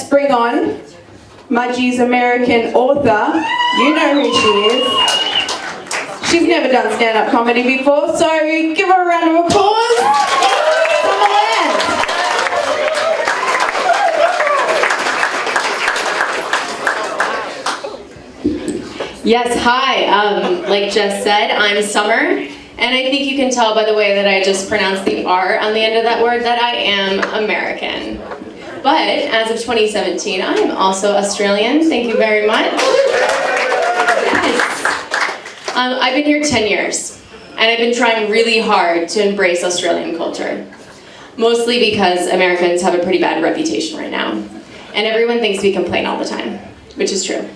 let's bring on Mudgee's American author. You know who she is. She's never done stand-up comedy before, so give her a round of applause. Summer Land. Yes, hi. Like Jess said, I'm Summer. And I think you can tell by the way that I just pronounced the R on the end of that word that I am American. But as of 2017, I am also Australian. Thank you very much. Yes. I've been here 10 years, and I've been trying really hard to embrace Australian culture. Mostly because Americans have a pretty bad reputation right now. And everyone thinks we complain all the time, which is true.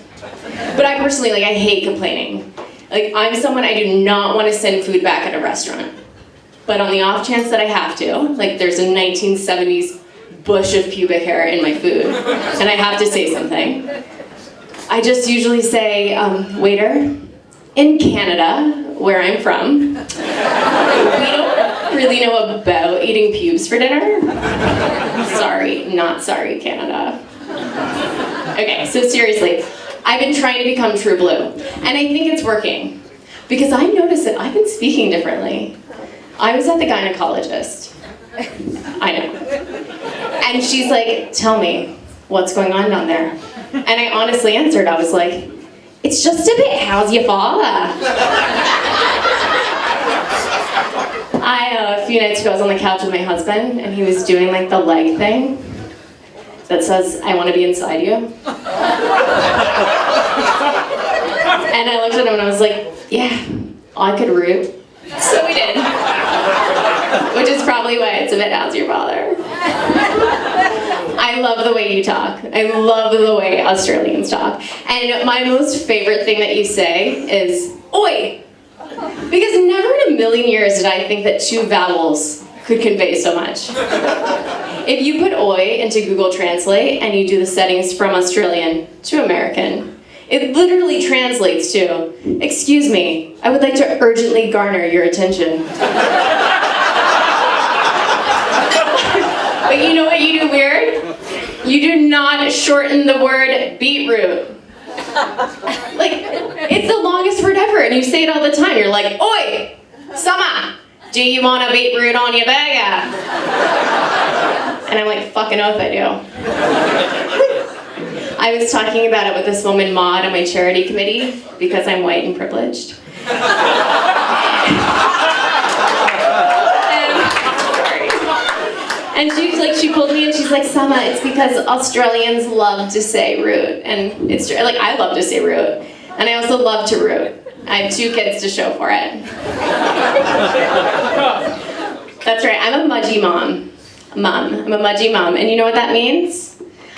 But I personally, I hate complaining. I'm someone, I do not want to send food back at a restaurant. But on the off chance that I have to, there's a 1970s bush of pubic hair in my food, and I have to say something, I just usually say, waiter, in Canada, where I'm from, we don't really know about eating pubes for dinner. Sorry, not sorry, Canada. Okay, so seriously, I've been trying to become true blue, and I think it's working, because I noticed that I've been speaking differently. I was at the gynecologist. I know. And she's like, tell me, what's going on down there? And I honestly answered, I was like, it's just a bit, how's your father? A few nights ago, I was on the couch with my husband, and he was doing the leg thing that says, I want to be inside you. And I looked at him and I was like, yeah, I could root. So we did. Which is probably why it's a bit, how's your father? I love the way you talk. I love the way Australians talk. And my most favorite thing that you say is, oi! Because never in a million years did I think that two vowels could convey so much. If you put oi into Google Translate and you do the settings from Australian to American, it literally translates to, excuse me, I would like to urgently garner your attention. But you know what you do weird? You do not shorten the word beetroot. It's the longest word ever, and you say it all the time. You're like, oi, Summer, do you want a beetroot on your burger? And I'm like, fucking oath I do. I was talking about it with this woman, Maud, on my charity committee, because I'm white and privileged. And she pulled me and she's like, Summer, it's because Australians love to say root. And it's true, I love to say root. And I also love to root. I have 2 kids to show for it. That's right, I'm a Mudgee mom. I'm a Mudgee mom. And you know what that means?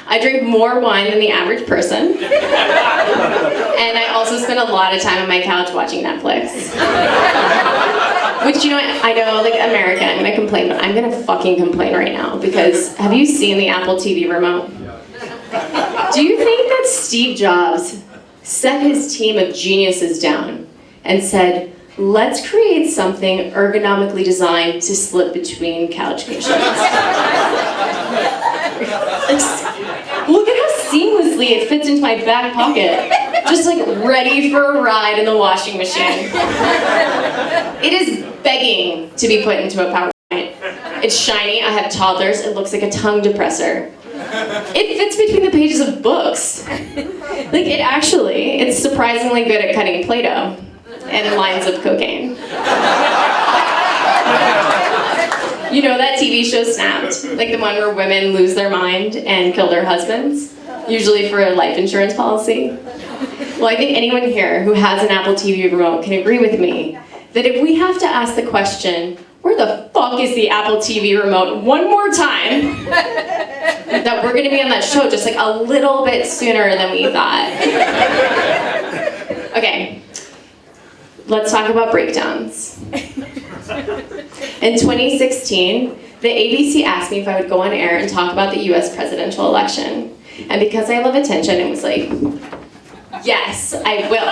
I drink more wine than the average person. And I also spend a lot of time on my couch watching Netflix. Which, I know, American, I'm gonna complain, but I'm gonna fucking complain right now, because have you seen the Apple TV remote? Do you think that Steve Jobs set his team of geniuses down and said, let's create something ergonomically designed to slip between couch cushions? Look at how seamlessly it fits into my back pocket. Just ready for a ride in the washing machine. It is begging to be put into a PowerPoint. It's shiny, I have toddlers, it looks like a tongue depressor. It fits between the pages of books. It's surprisingly good at cutting Play-Doh and lines of cocaine. You know that TV show Snapped? The one where women lose their mind and kill their husbands? Usually for a life insurance policy. Well, I think anyone here who has an Apple TV remote can agree with me that if we have to ask the question, where the fuck is the Apple TV remote, one more time, that we're gonna be on that show just a little bit sooner than we thought. Okay, let's talk about breakdowns. In 2016, the ABC asked me if I would go on air and talk about the US presidential election. And because I love attention, it was like, yes, I will.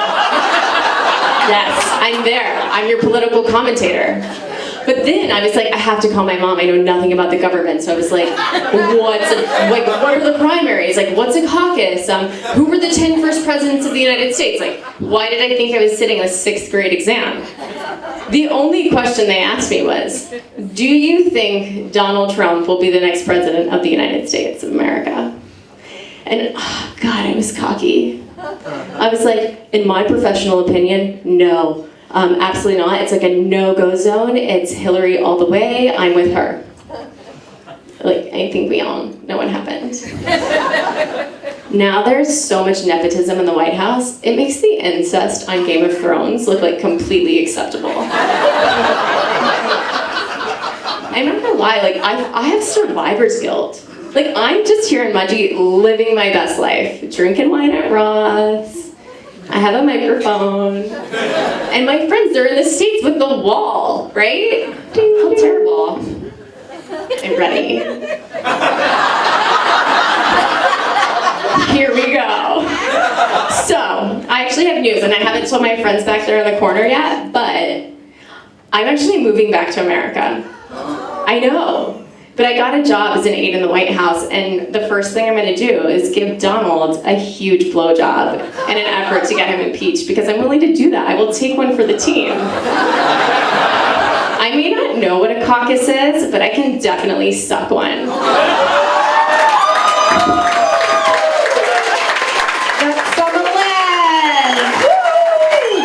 Yes, I'm there. I'm your political commentator. But then I was like, I have to call my mom. I know nothing about the government. So I was like, what are the primaries? Like, what's a caucus? Who were the 10 first presidents of the United States? Like, why did I think I was sitting a 6th grade exam? The only question they asked me was, do you think Donald Trump will be the next president of the United States of America? And, oh, God, I was cocky. I was like, in my professional opinion, no. Absolutely not. It's like a no-go zone. It's Hillary all the way. I'm with her. Like, I think we all know what happened. Now there's so much nepotism in the White House, it makes the incest on Game of Thrones look like completely acceptable. I'm not gonna lie, like, I have survivor's guilt. Like, I'm just here in Mudgee living my best life, drinking wine at Roth's. I have a microphone. And my friends, they're in the States with the wall, right? How terrible. I'm ready. Here we go. So, I actually have news, and I haven't told my friends back there in the corner yet, but I'm actually moving back to America. I know. But I got a job as an aide in the White House, and the first thing I'm going to do is give Donald a huge blowjob in an effort to get him impeached, because I'm willing to do that. I will take one for the team. I may not know what a caucus is, but I can definitely suck one.